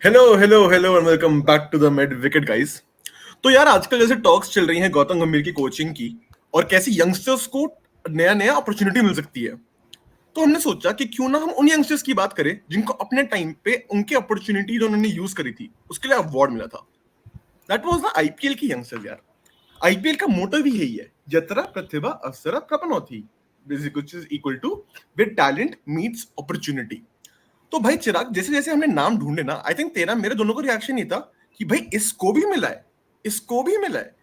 Hello and welcome back to the mid wicket guys. तो यार आजकल जैसे टॉक्स चल रही हैं गौतम गंभीर की कोचिंग की और कैसे यंगस्टर्स को नया नया अपॉर्चुनिटी मिल सकती है। तो हमने सोचा कि क्यों ना हम उन यंगस्टर्स की बात करें जिनको अपने टाइम पे उनकी अपॉर्चुनिटी जो उन्होंने यूज करी थी उसके लिए अवार्ड मिला था। दैट वाज द आईपीएल की यंगस्टर्स यार। आईपीएल का मोटो भी यही है, जतरा प्रतिभा अवसरा प्रपनौती, which is equal to with talent meets opportunity. तो भाई चिराग, जैसे जैसे हमने नाम ढूंढे ना, आई थिंक तेरा मेरे दोनों को रिएक्शन ये था कि भाई इसको भी मिला है, इसको भी मिला है।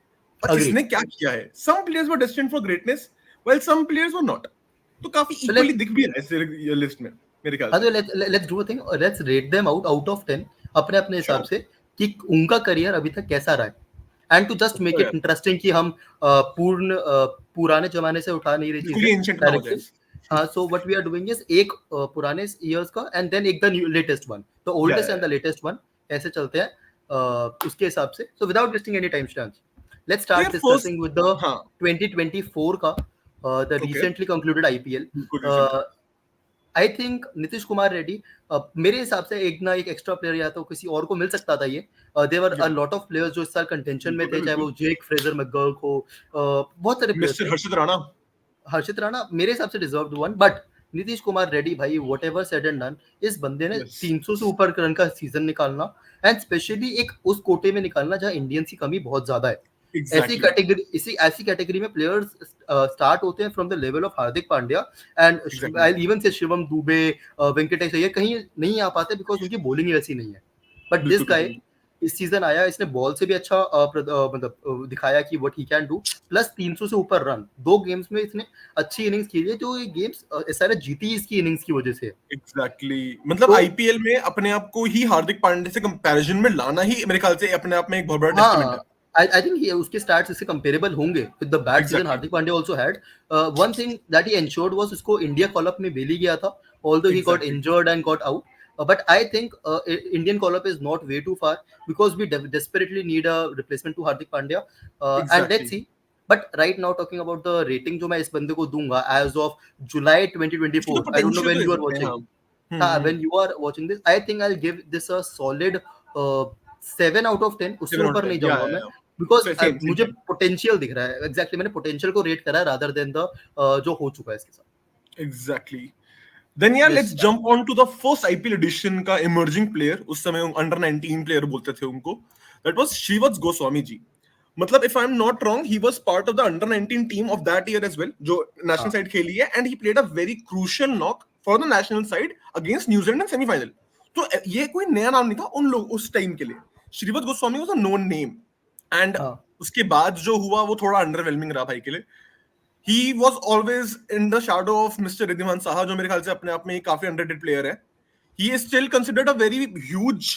और Agree. इसने क्या किया है? Some players were destined for greatness while some players were not. तो काफी So इक्वली let's दिख भी रहा है इस लिस्ट में मेरे ख्याल हाँ से। तो let's do a thing. Let's rate them out of 10 अपने अपने हिसाब श्योर, से कि उनका करियर अभी तक कैसा रहा है. And to just make sure it यार, interesting कि हम पुराने जमाने से उठा नहीं रही बिल्कुल चीजें ही एंशिएंट ना हो जाए। डायरेक्टली. हाँ, so what we are doing is एक पुराने years का and then एक the latest one, the या oldest and the latest one, ऐसे चलते हैं उसके हिसाब से. So without wasting any time stamps, let's तो start यार फर्स्ट, discussing with the हाँ, 2024 का the okay, recently concluded IPL. बिल्कुल recent. I think Nitish Kumar Reddy मेरे हिसाब से एक ना एक एक्स्ट्रा प्लेयर या तो किसी और को मिल सकता था. ये देवर अ या लॉट ऑफ प्लेयर्स जो इस साल कंटेंशन में बिल्कुल थे, भाई चाहे बिल्कुल। वो जेक फ्रेजर मैकगर्क हो, बहुत सारे प्लेयर्स मिस्टर थे. हर्षित राणा। हर्षित राणा मेरे हिसाब से deserved one, but Nitish Kumar Reddy भाई what ever said and done, इस बंदे ने यस, 300 से ऊपर रन का सीजन निकालना एंड स्पेशली एक उस कोटे में निकालना जहां इंडियंस की कमी बहुत ज्यादा है. एग्जैक्टली, ऐसी कैटेगरी में प्लेयर्स स्टार्ट होते हैं from the level of Hardik Pandya and exactly. Even से शिवम दुबे, वेंकटेश अय्यर कहीं नहीं आ पाते बिकॉज उनकी बॉलिंग ही वैसी नहीं है. बट दिस बिल्कुल गाय बिल्कुल। इस सीजन आया, इसने बॉल से भी अच्छा मतलब दिखाया कि what he can do. Plus 300 से ऊपर रन दो गेम्स में इसने अच्छी इनिंग्स खेली है. जो ये गेम्स सारे जीती इसकी इनिंग्स की वजह से. एग्जैक्टली मतलब तो आईपीएल में अपने आप को ही हार्दिक पांड्या से कंपैरिजन में लाना ही मेरे ख्याल से अपने आप में एक बहुत बड़ा टेस्टामेंट है। हाँ, I think उसके स्टार्ट्स इससे कंपेरेबल होंगे with the bad season exactly, Hardik Pandya also had. One thing that he ensured was उसको इंडिया कॉल अप में ले लिया था, although he got exactly, injured and got out. But I think Indian call up is not way too far because we desperately need a replacement to Hardik Pandya. And exactly. let's see. But right now talking about the rating जो मैं इस बंदे को दूंगा as of July इसकी तो 2024. I don't know potential तो when they you are सकते हैं, हाँ। watching. हाँ, हम्म। when you are watching this, I think I'll give this a solid 7 out of 10. उससे 7 आउट ऊपर ऑफ नहीं 10, या जाऊंगा मैं या बिकॉज सेम सेम मुझे सेम। पोटेंशियल दिख रहा है. एग्जैक्टली मैंने पोटेंशियल को रेट करा है रादर देन द जो हो चुका है इसके साथ. एग्जैक्टली। देन यार let's yes. Jump on to the first IPL edition का इमर्जिंग प्लेयर, उस समय अंडर 19 प्लेयर बोलते थे उनको। That was Shreevats Goswami ji. मतलब if I am not wrong he was part of the under 19 team of that year as well, जो national हाँ side खेली है, and he played a very crucial knock for the national side against New Zealand in semifinal. तो ये कोई नया नाम नहीं था उन लोग उस टाइम के लिए। Shrivats Goswami was a known name, and हाँ उसके बाद जो हुआ वो थोड़ा अंडरवेलमिंग रहा भाई के लिए। He was always in the shadow of mister Wriddhiman Saha, जो मेरे ख्याल से अपने आप में एक काफी अंडररेटेड प्लेयर है। He is still considered a very huge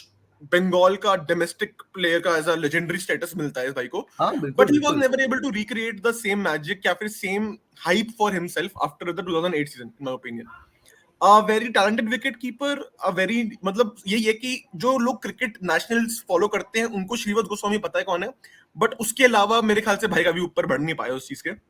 Bengal का डोमेस्टिक प्लेयर का एज अ लेजेंडरी स्टेटस मिलता है इस भाई को। हाँ बिल्कुल बट ही वॉज बिल्कुल. Never able to recreate the same magic या फिर same hype for himself after the 2008 season in my opinion. A very talented wicket keeper, a very मतलब यही है कि जो लोग क्रिकेट नेशनल्स फॉलो करते हैं उनको श्रीवत गोस्वामी पता है कौन है, बट उसके अलावा मेरे ख्याल से भाई का भी ऊपर बढ़ नहीं पाया उस चीज के।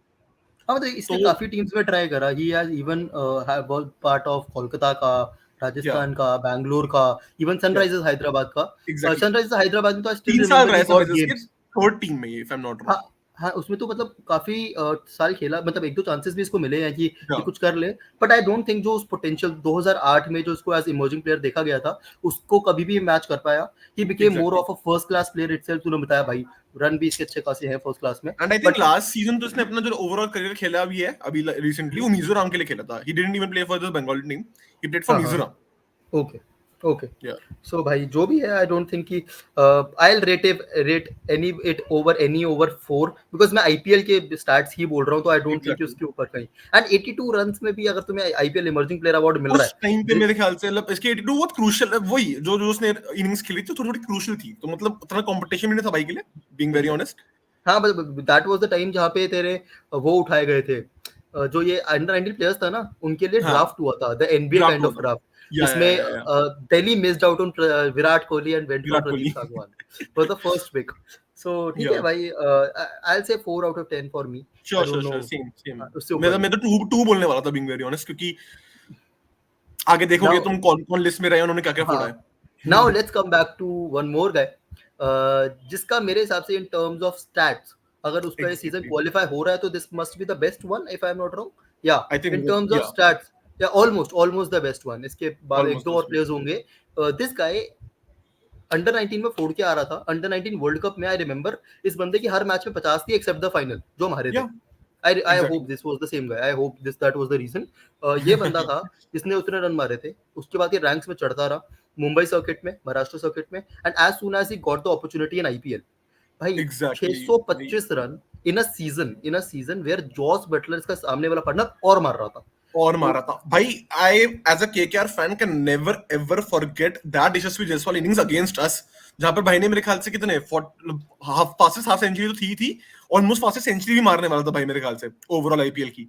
हाँ मतलब तो इसने काफी टीम्स में ट्राई करा. He has even part of Kolkata का, या राजस्थान का, बैंगलोर का, इवन या सनराइजर्स हैदराबाद का. एग्जैक्टली, सनराइजर्स हैदराबाद में तो आई स्टिल 3 साल रिमेंबर रहा ही है गॉट सनराइजर्स के गेम्स. थर्ड टीम में, ये इफ आई एम नॉट हाँ रॉन्ग। हाँ, उसमें तो मतलब काफी साल खेला, मतलब एक दो चांसेस भी इसको मिले हैं कि या कुछ कर ले. बट आई डोंट थिंक जो उस पोटेंशियल 2008 में जो उसको एज इमर्जिंग प्लेयर देखा गया था उसको कभी भी मैच कर पाया. He became more exactly. Of a first class player itself. तूने बताया भाई रन भी इसके अच्छे खासे हैं फर्स्ट क्लास में. And I think but last season तो इसने अपना जो ओवरऑल करियर खेला भी है अभी रिसेंटली, वो मिजोरम के लिए खेला था। He didn't even play for the Bengali team, he played for हाँ हाँ, मिजोरम। Okay okay. या सो भाई जो भी है आई डोंट थिंक कि आई will rate any it over any over 4 because मैं आईपीएल के स्टार्ट्स ही बोल रहा हूँ. तो आई डोंट थिंक कि एग्जैक्टली। उसके ऊपर कहीं. एंड 82 रन्स में भी अगर तुम्हें आईपीएल इमर्जिंग प्लेयर अवार्ड मिल रहा उस टाइम पे है. मेरे ख्याल से मतलब इसकी एटीट्यूड बहुत क्रूशियल है, वही जो जो उसने इनिंग्स खेली थी थोड़ी थोड़ी क्रूशियल थी, तो मतलब उतना कंपटीशन भी नहीं था भाई के लिए, बीइंग वेरी एग्जैक्टली. ऑनेस्ट। हाँ but that was the time जहाँ पे तेरे वो उठाए गए थे. जो ये अंडर 19 प्लेयर्स था ना उनके लिए हाँ, ड्राफ्ट हुआ था, द एनबीए ड्राफ्ट काइंड हुआ ऑफ था। ड्राफ्ट. या जिसमें yeah Delhi missed out on Virat Kohli and went for Virat Kohli. Pradeep Sangwan for the first pick. So ठीक है या भाई, I will say 4 out of 10 for me. I sure don't sure no sure, same same. उससे ऊपर मैं नहीं. मैं तो टू टू बोलने वाला था बीइंग वेरी ऑनेस्ट, क्योंकि आगे देखोगे नाउ तुम कौन कौन लिस्ट में रहे, उन्होंने क्या क्या फोड़ा हाँ है। Now let's come back to one more guy, जिसका मेरे हिसाब से इन टर्म्स ऑफ स्टैट्स, अगर उसका ये सीजन एग्जैक्टली, क्वालिफाई हो रहा है तो this must be the best one if I am not wrong. Yeah I think in terms of yeah stats, yeah almost almost the best one. इसके बाद एक ऑलमोस्ट दो और प्लेयर्स होंगे। दिस गाय अंडर 19 में फोड़ के आ रहा था। अंडर 19 वर्ल्ड कप में आई रिमेंबर इस बंदे की हर मैच में 50 थी एक्सेप्ट द फाइनल जो हम हारे थे। या I hope exactly. This was the same guy, I hope this that was the reason. ये बंदा था जिसने उतने रन मारे थे, उसके बाद ये रैंक्स में चढ़ता रहा, मुंबई सर्किट में, महाराष्ट्र सर्किट में, and as soon as he got the opportunity in IPL, भाई exactly 625 run in a season where Jos Buttler इसका सामने वाला पार्टनर और मार रहा था। और तो मारा था भाई। I as a KKR fan can never ever forget that Yashasvi Jaiswal innings against us, जहां पर भाई ने मेरे ख्याल से कितने हाफ सेंचुरी तो थी ऑलमोस्ट फास्टेस्ट सेंचुरी भी मारने वाला था भाई मेरे ख्याल से ओवरऑल आईपीएल की।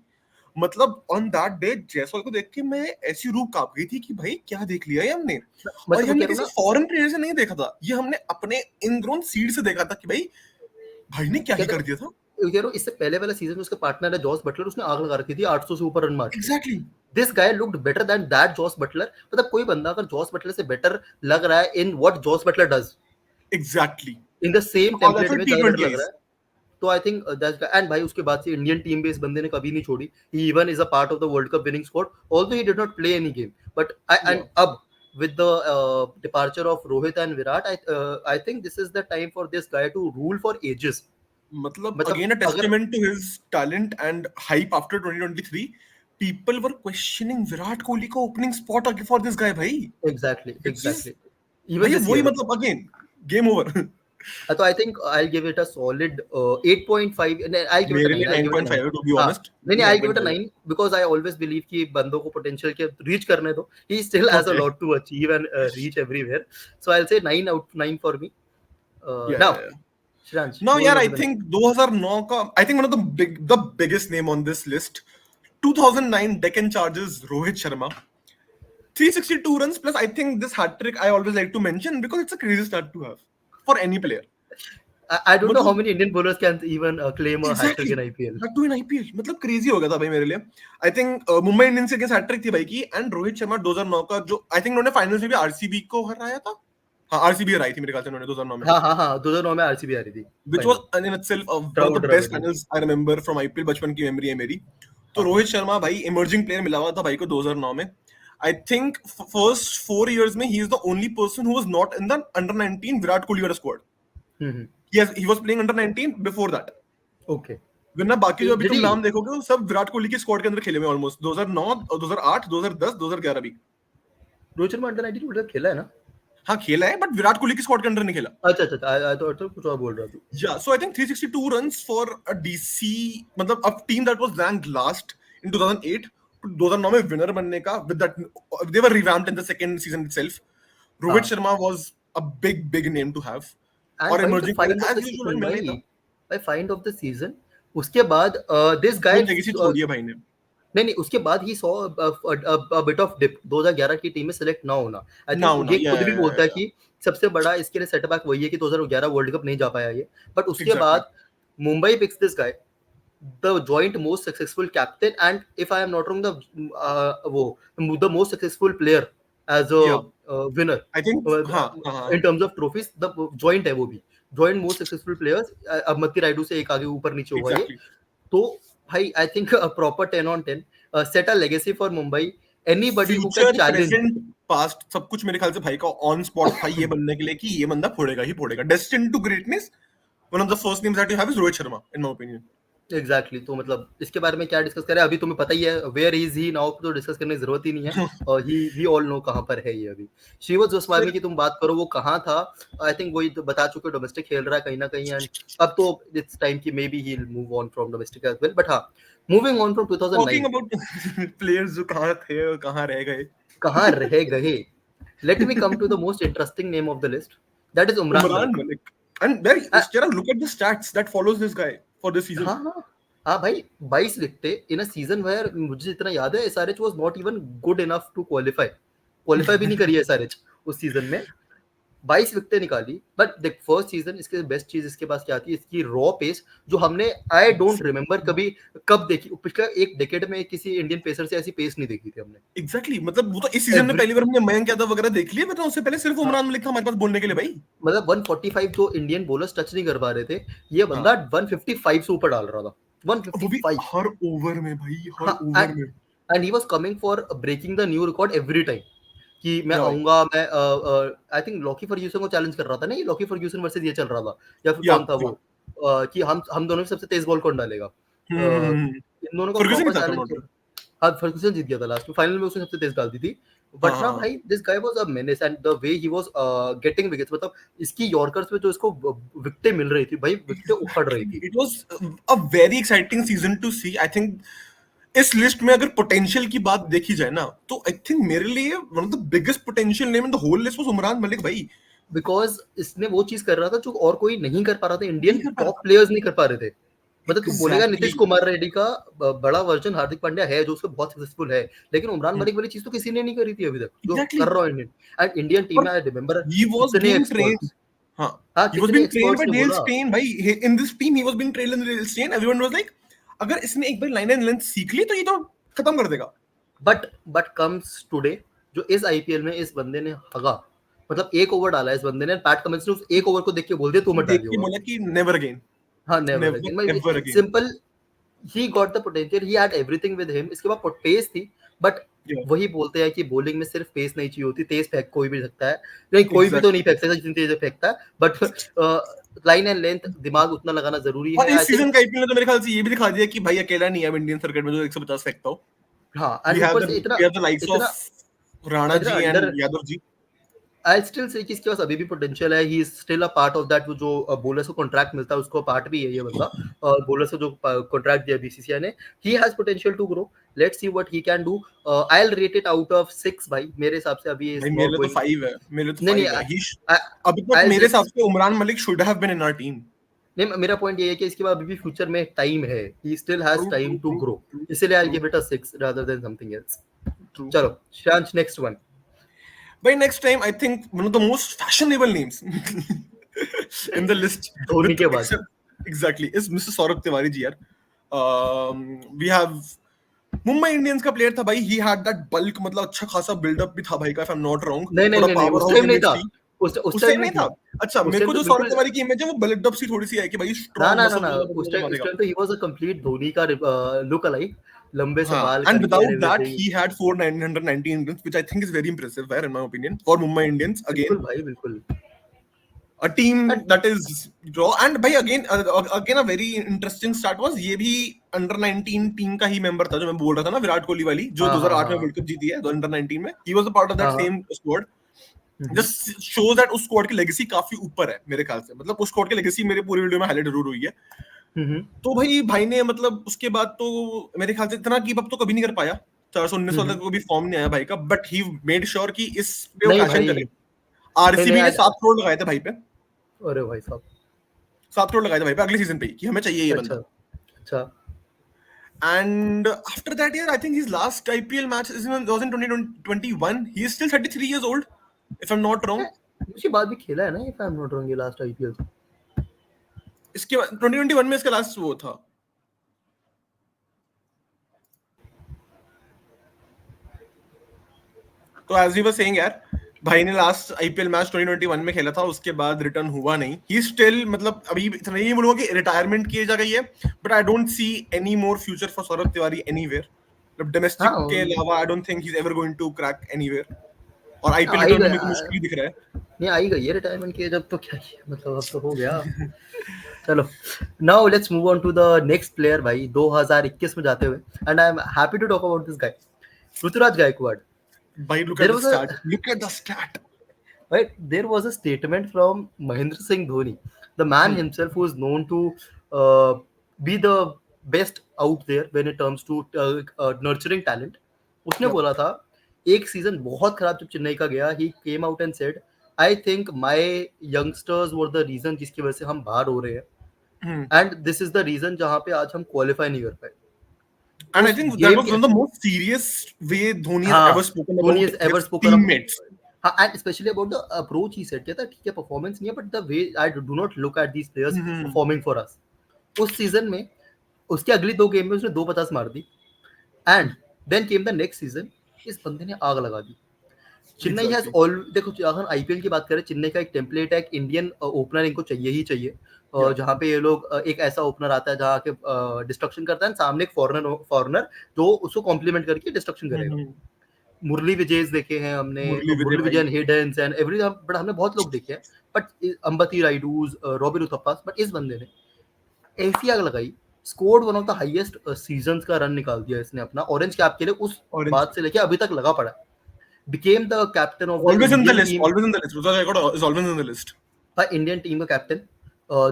मतलब ऑन दैट डे जायसवाल को देख के मैं ऐसी रूह कांप गई थी कि भाई क्या देख लिया है हमने। मैं और तो ये हमने कह रहा हूँ किसी ना, फॉरेन प्लेयर से नहीं देखा था, ये हमने अपने इनग्रोन सीड से देखा था कि भाई भाई ने क्या ही कहते कर दिया था। कह रहा हूँ इससे पहले वाला सीजन में उसका पार्टनर है जॉस बटलर, उसने आग लगा रखी थी 800 से ऊपर रन मार के। Exactly this guy looked better than that Jos Buttler. मतलब कोई बंदा अगर जॉस बटलर से बेटर लग रहा है in what Jos Buttler does, exactly. In the same और दैट्स टेम्पलेट व्हाट में टी ज्यादा बेटर ट्वेंटी लग रहा इज। है, तो आई थिंक दैट्स। एंड भाई उसके बाद से इंडियन टीम भी इस बंदे ने कभी नहीं छोड़ी। He even is a part of the world cup winning squad, although he did not play any game, but yeah and अब with the departure of Rohit and Virat, I think this is the time for this guy to rule for ages. मतलब मतलब again a अगर testament to his talent and hype after 2023. People were questioning Virat Kohli का opening spot for this guy भाई, which is exactly even भाई this वही year. मतलब again game over। तो I think I give it a solid 8.5, I give it अ मेरे लिए 9, आई give it अ 9। 9.5 है to be हाँ, honest, नहीं नहीं, आई गिव इट अ 9.5 है। 9 बिकॉज आई ऑलवेज बिलीव कि बंदों को पोटेंशियल के रीच करने दो, he still has a Okay, lot to achieve and reach everywhere. So I will say 9 out 9 for me. yeah, now yeah, yeah. Shreyansh, Now going यार on I to the think 2009 का I think one of the biggest name on this list, 2009 Deccan Chargers Rohit Sharma, 362 runs plus I think this hat trick I always like to mention because it's a crazy stat to have for any player। I don't know how मतलब many Indian bowlers can even claim a hat trick एग्जैक्टली in IPL. That too in IPL, मतलब crazy हो गया था भाई मेरे लिए। I think Mumbai Indians के अगेंस्ट हैट्रिक थी भाई की, एंड रोहित शर्मा 2009 का जो आई थिंक उन्होंने फाइनल्स में भी आरसीबी को हराया था। हाँ आरसीबी हराई थी मेरे ख्याल से उन्होंने 2009 में, हाँ हाँ हाँ, 2009 में आरसीबी आ रही थी which final, was in itself one of the ट्राउड best Dravid. Finals I remember from IPL, बचपन की मेमोरी है मेरी। तो हाँ रोहित शर्मा भाई इमर्जिंग प्लेयर मिला हुआ था भाई को 2009 में। आई थिंक फर्स्ट 4 years में he is the only person who was not in the under 19 Virat Kohli वाला स्क्वाड। Hmm, he was playing under 19 before that, okay. वरना बाकी जो अभी डिड तुम ही नाम देखोगे वो सब विराट कोहली के स्क्वाड के अंदर खेले हुए ऑलमोस्ट 2009 और 2008 2010 2011 भी। Rohit Sharma under 19 world cup खेला है ना? हाँ खेला है बट विराट कोहली के स्क्वाड के अंदर नहीं खेला। अच्छा अच्छा, आई थॉट तो कुछ और बोल रहा था। Yeah so I think 362 runs for a DC, मतलब a team that was ranked last in 2008 2009 में विनर बनने का, with that they were revamped in the second season itself. Rohit हाँ, Sharma was a big name to have, and और भाई the emerging find player of the as usual season, मिलना ही था। भाई फाइंड ऑफ द सीजन। उसके बाद दिस वो गाय, लेगेसी छोड़ी है भाई ने। नहीं नहीं, उसके बाद he saw bit of dip 2011 की टीम में सेलेक्ट ना होना। आई ना थिंक होना, ये या खुद भी बोलता है कि सबसे बड़ा इसके लिए सेटबैक वही है कि 2011 वर्ल्ड कप नहीं जा पाया ये। बट उसके एग्जैक्टली बाद Mumbai picks this guy the joint most successful captain, and if I am not wrong, the most successful player as a या winner आई थिंक uh, हाँ हाँ हाँ in terms of trophies, the joint है वो भी, joint most successful players। अब मत्ती राइडू से एक आगे ऊपर नीचे हुआ ये। एग्जैक्टली। तो भाई I think a proper 10 on 10 set a legacy for Mumbai, anybody who can future challenge। Present past सब कुछ मेरे ख्याल से भाई का ऑन स्पॉट था ये बनने के लिए कि ये बंदा फोड़ेगा ही फोड़ेगा, destined to greatness. One of the first names that you have is Rohit Sharma in my opinion. Exactly तो मतलब इसके बारे में क्या डिस्कस करें, अभी तुम्हें पता ही है वेयर इज ही नाउ, तो डिस्कस करने की जरूरत ही नहीं है। और ही वी ऑल नो कहाँ पर है ये अभी। शिवज गोस्वामी की तुम बात करो, वो कहाँ था? आई थिंक वही तो बता चुके, डोमेस्टिक खेल रहा है कहीं ना कहीं, एंड अब तो इट्स टाइम कि maybe he will move on from domestic as well. But हाँ, moving on from talking 2009, about players जो कहाँ थे और कहाँ रह गए, कहाँ रह गए? Let me come to the most interesting name of the list, that is Umran Umran Malik. Malik. And very जरा look at the stats that follows this guy for this season. हाँ हाँ हाँ भाई, 22 विकेटें इन अ सीजन वेयर मुझे जितना याद है SRH was not even good enough to qualify भी नहीं करी है एसआरएच उस सीजन में। 22 विकेटें निकाली, बट देख फर्स्ट सीजन इसके बेस्ट चीज इसके पास क्या थी, इसकी रॉ पेस जो हमने आई डोंट रिमेम्बर कभी कब देखी, पिछले एक डेकेड में किसी इंडियन पेसर से ऐसी पेस नहीं देखी थी हमने। एग्जैक्टली मतलब वो तो इस सीजन में पहली बार हमने मयंक यादव वगैरह देख लिए, मतलब उससे पहले सिर्फ उमरान मलिक था हमारे पास बोलने के लिए भाई। मतलब 145 जो इंडियन बॉलर्स टच नहीं कर पा रहे थे, ये बंदा 155 से ऊपर डाल रहा था, वो भी 155 हर ओवर में भाई, हर हाँ, ओवर में। And he was coming for breaking the new record every time कि मैं Yeah, भाई। आऊंगा, मैं आई थिंक लॉकी फर्ग्यूसन को चैलेंज कर रहा था ना, ये लॉकी फर्ग्यूसन वर्सेस ये चल रहा था, या फिर या कौन था वो कि हम दोनों में सबसे तेज बॉल कौन डालेगा, हम्म इन दोनों का फर्ग्यूसन प्रॉपर ही था, चैलेंज नॉट किया। हाँ, फर्ग्यूसन जीत गया था लास्ट में, फाइनल में उसने सबसे तेज डाल दी थी, बट ना हाँ भाई this guy was a menace and the way he was getting wickets, मतलब इसकी यॉर्कर्स में जो इसको विकेटें मिल रही थी भाई, विकेटें उखड़ रही थी। It was a very exciting season to see. I think इस लिस्ट में अगर पोटेंशियल की बात देखी जाए ना, तो आई थिंक मेरे लिए one of the biggest potential name in the whole list was Umran Malik भाई। बिकॉज इसने वो चीज कर रहा था जो और कोई नहीं कर पा रहा था, नहीं इंडियन कर पा रहा टॉप था प्लेयर्स नहीं कर पा रहे थे। मतलब तू बोलेगा एग्जैक्टली। नीतीश कुमार रेड्डी का बड़ा वर्जन हार्दिक पांड्या है जो उसका बहुत सक्सेसफुल है, लेकिन उमरान मलिक वाली चीज तो किसी ने नहीं करी थी अभी तक जो एग्जैक्टली कर रहा है इंडियन। एंड इंडियन टीम और में आई रिमेम्बर he was कितने being trained, एक्सपर्ट्स, हाँ, हाँ he was कितने being trained एक्सपर्ट्स by ने Dale बोला, Steyn भाई। In this team he was being trained in Dale Steyn। Everyone was like अगर इसने एक बार लाइन एंड लेंथ सीख ली तो ये तो खत्म कर देगा। बट कम्स टुडे जो इस आईपीएल में इस बंदे ने हगा, मतलब एक ओवर डाला इस बंदे ने, पैट कमिंस ने उस एक ओवर को देख के बोल दिया तू मत देख डालिए के ओवर। बोला कि नेवर अगेन, हाँ, नेवर नेवर अगेन, भाई ever again. Simple, he got the potential, he had everything with him, इसके बाद पेस थी, बट वही बोलते हैं कि बॉलिंग में सिर्फ पेस नहीं चाहिए होती, तेज फेंक कोई भी सकता है, नहीं कोई भी तो नहीं फेंक सकता जितनी तेज फेंकता है, बट लाइन एंड लेंथ दिमाग उतना लगाना जरूरी और है इस आई सीजन थिंक। का आईपीएल ने तो मेरे ख्याल से ये भी दिखा दिया कि भाई अकेला नहीं है अब इंडियन क्रिकेट में जो 150 फेंकता हो। हाँ, We एंड have ऊपर the से इतना we have the likes इतना of राणा इतना ji under, and Yadav ji. I still say कि इसके पास अभी भी पोटेंशियल है, he is still a part of that, जो बोलर्स को कॉन्ट्रैक्ट मिलता है उसको पार्ट भी है ये बंदा, और बोलर्स को जो कॉन्ट्रैक्ट दिया बीसीसीआई ने, he has potential to grow, let's see what he can do. I will rate it out of 6 भाई, मेरे हिसाब से अभी भाई इज मेरे नॉट लिए तो गोइंग, 5 है, मेरे लिए तो नहीं 5 है। नहीं, अभी तक आई मेरे हिसाब जस्ट, से Umran Malik should have been in our team. नहीं मेरा पॉइंट ये है कि इसके बाद अभी भी फ्यूचर में टाइम है, he still has true time true to true grow, true इसलिए I will true give it a 6 rather than something else. True. चलो शांत, next one. By next time, I think one of the most fashionable names in the list, Dhoni with के बाद except exactly, is Mr. Saurabh Tiwari ji. We have Mumbai Indians का player था भाई, he had that bulk, मतलब अच्छा खासा buildup भी था भाई का, if I'm not wrong, नहीं नहीं थोड़ा नहीं नहीं, पावर उस हाउस टाइम नहीं इमेज था, थी। उस उस टाइम टाइम नहीं नहीं था। थी, अच्छा, उस मेरे टाइम को तो जो सौरभ बिल्कुल, तिवारी की इमेज है वो बिल्डअप सी थोड़ी सी है कि भाई ना स्ट्रॉन्ग ना ना मसल ना, वाला उस बंदा टाइम मारेगा। तो he was a complete Dhoni का लुक अलाइक, लंबे से हाँ, बाल and करके and without that everything. he had 4,919 runs, which I think is very impressive there in my opinion for Mumbai Indians बिल्कुल again. भाई बिल्कुल। A team And that is draw, and भाई again a very interesting start was ये भी under 19 team का ही member था जो मैं बोल रहा था ना, विराट कोहली वाली जो हाँ हाँ 2008 में हाँ वर्ल्ड कप जीती है, तो अंडर 19 में he was a part of that हाँ हाँ, same squad. Hmm, Just shows that उस स्क्वाड की लेगेसी काफी ऊपर है मेरे ख्याल से, मतलब उस स्क्वाड की लेगेसी मेरे पूरी वीडियो में हाईलाइट जरूर हुई है। हम्म, तो भाई ने मतलब उसके बाद तो मेरे ख्याल से इतना कीप अप तो कभी नहीं कर पाया, 419 वाला हम्म। को भी फॉर्म नहीं आया भाई का, बट ही मेड श्योर कि इस पे वो नहीं कैश इन भाई, करे। नहीं नहीं आरसीबी ने आज, 7 करोड़ लगाए थे भाई पे, अरे भाई साहब, 7 करोड़ लगाए थे भाई पे अगले सीजन पे कि हमें चाहिए ये अच्छा बंदा। अच्छा, And after that year, I think his last IPL match was in 2021. He is still 33 years old, if I'm not wrong. उसके बाद भी खेला है ना, if I am not wrong, ये लास्ट आईपीएल। इसके 2021 में इसका लास्ट वो था। तो एज वी वर सेइंग यार, भाई ने लास्ट आईपीएल मैच 2021 में खेला था, उसके बाद रिटर्न हुआ नहीं। ही स्टिल, मतलब अभी इतना नहीं बोलूंगा कि रिटायरमेंट की एज आ गई है, but I don't see any more future for Saurabh Tiwary anywhere. मतलब डोमेस्टिक हाँ के अलावा I don't think he is ever going to crack anywhere, और आईपीएल आई रिटर्न गया, होने को मुश्किल ही दिख रहा है। नहीं आई गई है रिटायरमेंट की, जब तो क्या ही, मतलब अब तो हो गया। चलो now let's move on to the next player भाई, 2021 में जाते हुए, and I am happy to talk about this guy, Ruturaj Gaikwad. भाई look at There the was stat, a look at the stat. right, there was a statement from Mahendra Singh Dhoni, the man himself who is known to be the best out there when it comes to nurturing talent. उसने Yep. बोला था एक season बहुत खराब जब चेन्नई का गया, he came out and said I think my youngsters were the reason जिसकी वजह से हम बाहर हो रहे हैं, and this is the reason जहाँ पे आज हम क्वालिफाई नहीं कर पाए। And I think that was one of the most serious way Dhoni has ever spoken Dhoni about has ever his spoken teammates. हाँ, and specially about the approach he set किया था, ठीक है परफॉर्मेंस नहीं है, but the way I do not look at these players performing for us. उस season में उसकी अगली 2 गेम में उसने 2 50 मार दी, and then came the next season, इस बंदे ने आग लगा दी। Chennai has Exactly. ऑल, देखो अगर आईपीएल की बात करें, चेन्नई का एक टेम्पलेट है, एक इंडियन ओपनर इनको चाहिए ही चाहिए, Yeah. जहाँ पे ये लोग एक ऐसा ओपनर आता है जहाँ के डिस्ट्रक्शन करता है, सामने एक फॉरनर जो उसको कॉम्प्लीमेंट करके डिस्ट्रक्शन करेगा। मुरली विजय देखे हैं हमने, मुरली विजय मुरली भाई. विजय हिडन्स एंड एवरी, बट हमने बहुत लोग देखे हैं, बट अंबती राइडूज, रॉबिन उथप्पा, बट इस बंदे ने ऐसी आग लगाई, scored one of the highest seasons का रन निकाल दिया इसने अपना ऑरेंज कैप के लिए, उस Orange. बात से लेके अभी तक लगा पड़ा है। became the captain of the Always in the Indian list. team, Always in the list. Ruza Gaikwad is always in the list. Indian team का कैप्टन,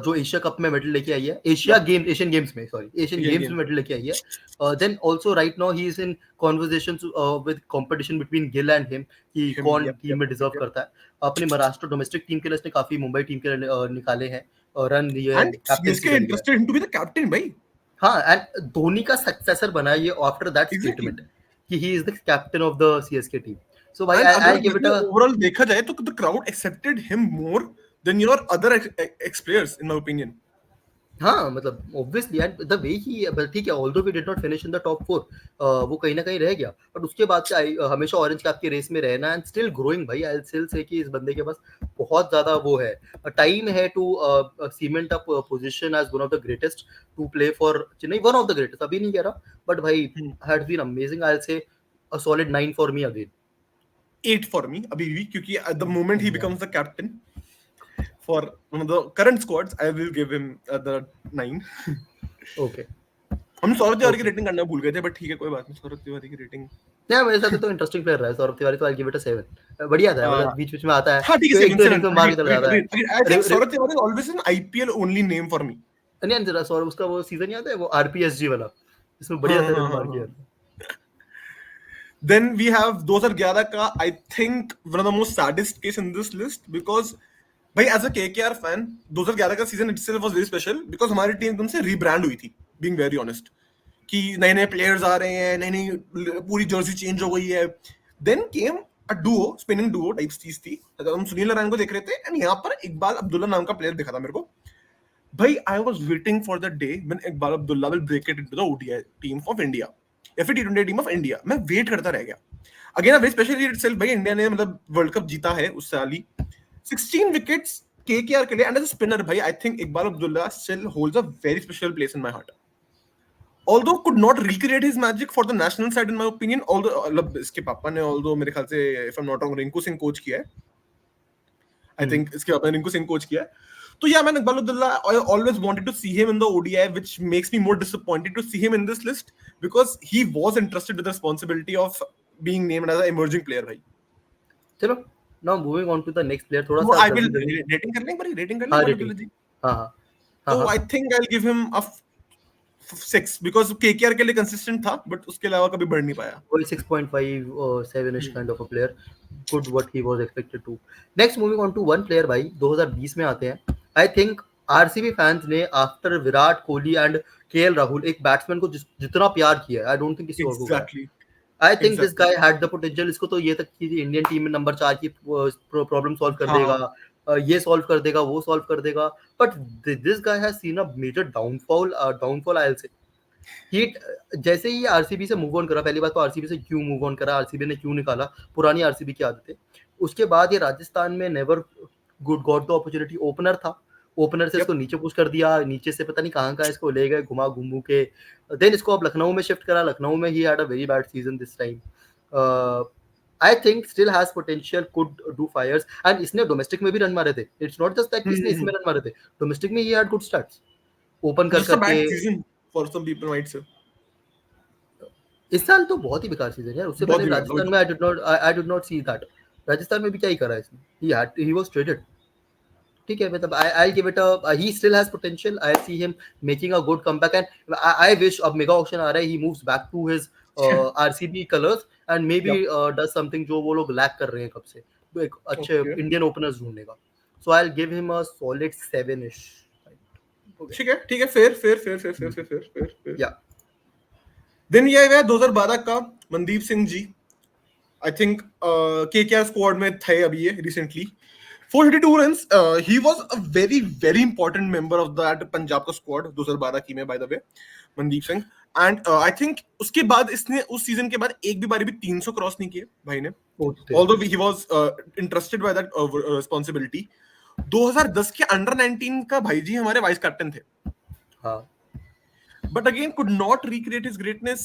जो एशिया कप में मेडल लेके आई है, एशियन गेम्स में, सॉरी एशियन Again, गेम्स में medal लेके आई है। Then also right now he is in conversations with competition between Gill and him कि him. कौन Yep, टीम yep, में डिजर्व yep. करता है। अपने महाराष्ट्र डोमेस्टिक टीम के लिए इसने काफी, मुंबई टीम के लिए निकाले हैं, रन लिए हैं, And कैप्टेंसी CSK करी है। interested him to be the captain, भाई. हाँ, एंड धोनी का सक्सेसर बना ये आफ्टर दैट Exactly. स्टेटमेंट कि he is the captain of the CSK team. So भाई And आई अगर गिव इट अ, overall देखा जाए तो the crowd accepted him more than your other ex-players, in my opinion. हाँ, मतलब obviously, and the way he, ठीक है, although we did not finish in the top 4, वो कहीं ना कहीं रह गया, बट उसके बाद से हमेशा ऑरेंज कैप की रेस में रहना एंड स्टिल ग्रोइंग। भाई आई स्टिल से कि इस बंदे के पास बहुत ज्यादा वो है, टाइम है to cement up position as one of the greatest to play for Chennai, one of the greatest, अभी नहीं कह रहा, बट भाई had been amazing. I say a solid 9 for me again. 8 for me, अभी भी, क्योंकि at the moment he becomes the captain for one of the current squads, I will give him the 9. Okay, हम सौरभ तिवारी की rating करना भूल गए थे, but ठीक है, कोई बात नहीं. सौरभ तिवारी की रेटिंग, नहीं मेरे साथ तो इंटरेस्टिंग प्लेयर रहा है सौरभ तिवारी, तो आई गिव इट अ 7। बढ़िया था, मतलब बीच बीच में आता है, हाँ ठीक तो है, एक दो 7 इनिंग्स में मार के चला जाता है। I think Saurabh Tiwari is always an IPL only name for me. नहीं जरा सौरभ, उसका वो सीजन याद है, वो आरपीएसजी वाला, इसमें बढ़िया हाँ, तरह हाँ, मार हाँ, किया। Then we have 2011 का, I think one of the most saddest case in this list, because भाई as a KKR fan 2011 का season itself was very special because हमारी टीम एकदम से rebrand हुई थी, being very honest, कि नए नए प्लेयर्स आ रहे हैं, नई नई पूरी जर्सी चेंज हो गई है. Then came a duo, spinning duo type चीज थी. अगर हम सुनील नारायण को देख रहे थे एंड यहाँ पर इकबाल अब्दुल्ला नाम का प्लेयर दिखा था मेरे को. भाई I was waiting for the day when Iqbal Abdullah will break it into the ODI team of India या फिर T20 टीम ऑफ इंडिया. मैं वेट करता रह गया. Again very special year itself, भाई इंडिया ने मतलब वर्ल्ड कप जीता है उस साल ही. 16 विकेट्स केकेआर के लिए, एंड एज अ स्पिनर भाई I think Iqbal Abdullah still holds a very special place in my heart. Although could not recreate his magic for the national side in my opinion, although मतलब इसके पापा ने although मेरे ख्याल से if I'm not wrong Rinku Singh coach किया है. I think इसके पापा ने रिंकू सिंह कोच किया है. तो yeah, man, Iqbal Abdullah, I always wanted to see him in the ODI, which makes me more disappointed to see him in this list because he was entrusted with the responsibility of being named as an emerging player, भाई. चलो now moving on to the next player, थोड़ा तो सा I will जल्दी rating कर लें, बड़ी rating कर लें हाँ इकबाल रेटिंग, अब्दुल्ला जी. हाँ हाँ हाँ तो हाँ, I think I'll give him a 6 because KKR के लिए consistent था, but उसके अलावा कभी बढ़ नहीं पाया. वही 6.5 और 7ish kind of a player, good what he was expected to. Next moving on to one player भाई, 2020 में आते हैं। आई थिंक आरसीबी फैंस ने after Virat Kohli and KL Rahul एक बैट्समैन को जितना प्यार किया है, आई डोंट थिंक किसी और को किया। Exactly. I think this Exactly. Guy had the potential, इसको तो ये तक कि इंडियन टीम में नंबर 4 की प्रॉब्लम सॉल्व कर हाँ. देगा, ये सॉल्व कर देगा, वो सॉल्व कर देगा, but this guy has seen a major downfall I will say. He जैसे ही आरसीबी से मूव ऑन करा, पहली बात तो आरसीबी से क्यों मूव ऑन करा, आरसीबी ने क्यों निकाला, पुरानी आरसीबी की आदतें। उसके बाद ये राजस्थान में never good got the opportunity, opener था, ओपनर से Yep. इसको नीचे पुश कर दिया, नीचे से पता नहीं कहाँ इसको ले गए घुमा घुमू के, देन इसको अब लखनऊ में शिफ्ट करा, लखनऊ में he had a very bad season this time. I think still has potential, could do fires, and इसने डोमेस्टिक में भी रन मारे थे, इट्स नॉट जस्ट दैट इसने इसमें रन मारे थे, डोमेस्टिक में he had good starts, open कर Just a bad करके। season for some people might say. इस साल तो बहुत ही बेकार सीजन यार, उससे बहुत पहले ही राजस्थान में I did not see that, Rajasthan में भी क्या ही करा इसने, ही वाज ट्रेडेड, ठीक है, मतलब I give it a, he still has potential, I see him making a good comeback, and I wish अब मेगा ऑक्शन आ रहा है, he moves back to his RCB colours and maybe does something जो वो लोग lack कर रहे हैं कब से, तो एक अच्छे Okay. इंडियन ओपनर्स ढूंढने का। So I will give him a solid 7ish। ठीक है, fair. या Then ये है 2012 का Mandeep Singh ji. I think KKR squad में थे अभी ये recently 432 runs. He was a very very important member of that Punjab का स्क्वाड 2012 की में, by the way, Mandeep Singh. And I think उसके बाद इसने उस सीजन के बाद एक भी बारी भी 300 क्रॉस नहीं किए भाई ने, although he was interested by that responsibility. 2010 के अंडर 19 का भाई जी हमारे वाइस कैप्टन थे. हाँ. But again, could not recreate his greatness.